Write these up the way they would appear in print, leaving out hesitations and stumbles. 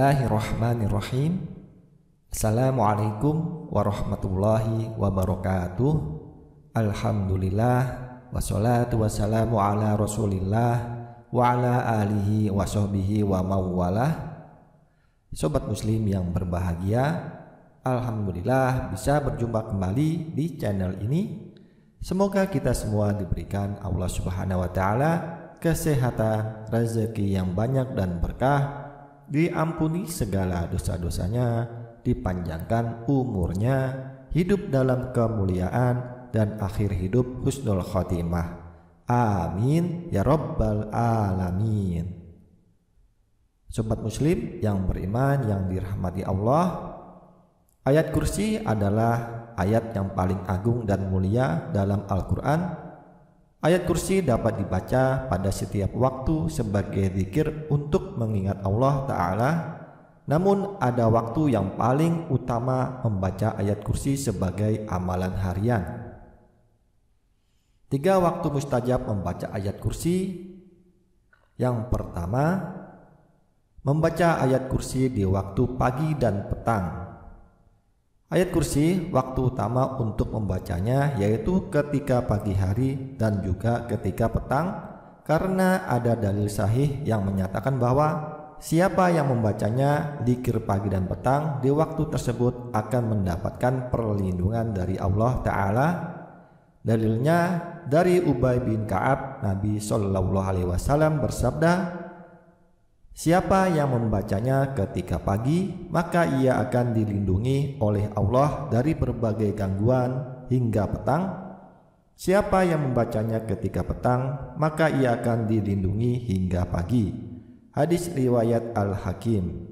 Bismillahirrahmanirrahim. Assalamualaikum warahmatullahi wabarakatuh. Alhamdulillah, wassalatu wassalamu ala rasulillah wa ala alihi wa sahbihi wa mawalah. Sobat muslim yang berbahagia, alhamdulillah bisa berjumpa kembali di channel ini. Semoga kita semua diberikan Allah Subhanahu wa taala kesehatan, rezeki yang banyak dan berkah, diampuni segala dosa-dosanya, dipanjangkan umurnya, hidup dalam kemuliaan, dan akhir hidup husnul khotimah. Amin ya rabbal alamin. Sobat muslim yang beriman yang dirahmati Allah, ayat kursi adalah ayat yang paling agung dan mulia dalam Al-Quran. Ayat kursi dapat dibaca pada setiap waktu sebagai zikir untuk mengingat Allah Ta'ala. Namun ada waktu yang paling utama membaca ayat kursi sebagai amalan harian. 3 waktu mustajab membaca ayat kursi. Yang pertama, membaca ayat kursi di waktu pagi dan petang. Ayat kursi waktu utama untuk membacanya yaitu ketika pagi hari dan juga ketika petang, karena ada dalil sahih yang menyatakan bahwa siapa yang membacanya zikir pagi dan petang di waktu tersebut akan mendapatkan perlindungan dari Allah Ta'ala. Dalilnya dari Ubay bin Ka'ab, Nabi SAW bersabda, siapa yang membacanya ketika pagi, maka ia akan dilindungi oleh Allah dari berbagai gangguan hingga petang. Siapa yang membacanya ketika petang, maka ia akan dilindungi hingga pagi. Hadis riwayat Al-Hakim.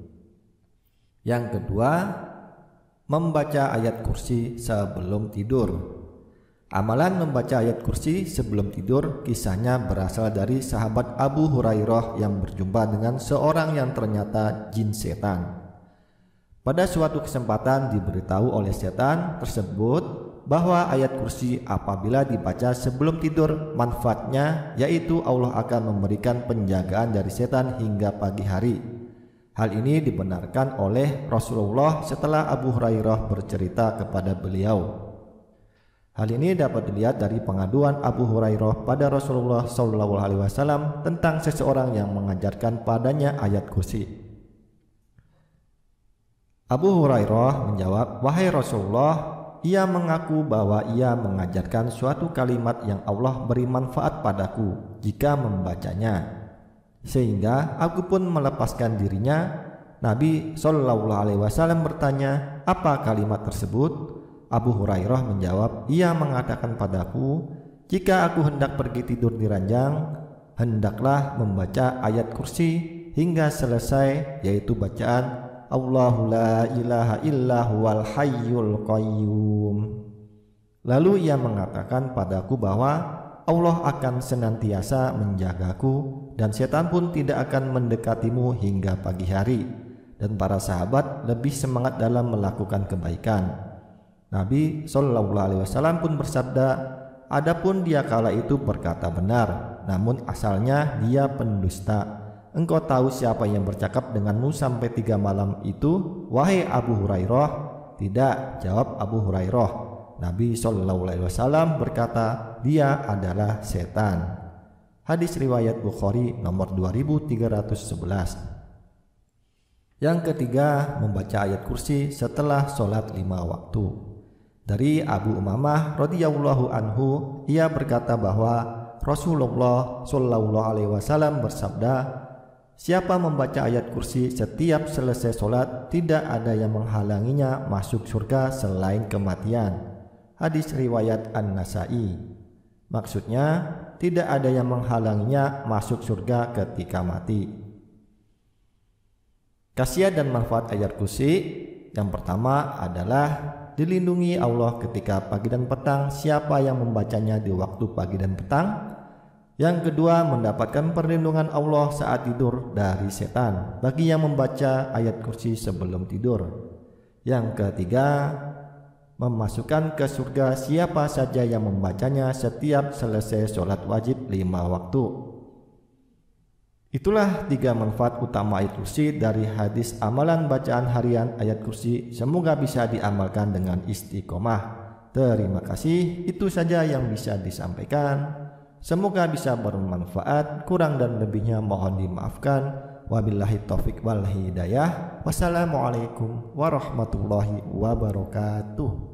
Yang kedua, membaca ayat kursi sebelum tidur. Amalan membaca ayat kursi sebelum tidur kisahnya berasal dari sahabat Abu Hurairah yang berjumpa dengan seorang yang ternyata jin setan. Pada suatu kesempatan diberitahu oleh setan tersebut bahwa ayat kursi apabila dibaca sebelum tidur manfaatnya yaitu Allah akan memberikan penjagaan dari setan hingga pagi hari. Hal ini dibenarkan oleh Rasulullah setelah Abu Hurairah bercerita kepada beliau. Hal ini dapat dilihat dari pengaduan Abu Hurairah pada Rasulullah SAW tentang seseorang yang mengajarkan padanya ayat kursi. Abu Hurairah menjawab, "Wahai Rasulullah, ia mengaku bahwa ia mengajarkan suatu kalimat yang Allah beri manfaat padaku jika membacanya, sehingga aku pun melepaskan dirinya." Nabi SAW bertanya, "Apa kalimat tersebut?" Abu Hurairah menjawab, "Ia mengatakan padaku, jika aku hendak pergi tidur di ranjang, hendaklah membaca ayat kursi hingga selesai, yaitu bacaan Allahu la ilaha illa huwal hayyul qayyum." Lalu ia mengatakan padaku bahwa Allah akan senantiasa menjagaku dan setan pun tidak akan mendekatimu hingga pagi hari, dan para sahabat lebih semangat dalam melakukan kebaikan. Nabi SAW pun bersabda, "Adapun dia kala itu berkata benar, namun asalnya dia pendusta. Engkau tahu siapa yang bercakap denganmu sampai 3 malam itu, wahai Abu Hurairah?" "Tidak," jawab Abu Hurairah. Nabi SAW berkata, "Dia adalah setan." Hadis riwayat Bukhari nomor 2311. Yang ketiga, membaca ayat kursi setelah sholat 5 waktu. Dari Abu Umamah radhiyallahu anhu, ia berkata bahwa Rasulullah SAW bersabda, "Siapa membaca ayat kursi setiap selesai sholat, tidak ada yang menghalanginya masuk surga selain kematian." Hadis riwayat An-Nasai. Maksudnya, tidak ada yang menghalanginya masuk surga ketika mati. Khasiat dan manfaat ayat kursi yang pertama adalah dilindungi Allah ketika pagi dan petang siapa yang membacanya di waktu pagi dan petang. Yang kedua, mendapatkan perlindungan Allah saat tidur dari setan bagi yang membaca ayat kursi sebelum tidur. Yang ketiga, memasukkan ke surga siapa saja yang membacanya setiap selesai sholat wajib 5 waktu. Itulah 3 manfaat utama ayat kursi dari hadis amalan bacaan harian ayat kursi. Semoga bisa diamalkan dengan istiqomah. Terima kasih, itu saja yang bisa disampaikan. Semoga bisa bermanfaat. Kurang dan lebihnya mohon dimaafkan. Wabillahi taufik wal hidayah. Wassalamualaikum warahmatullahi wabarakatuh.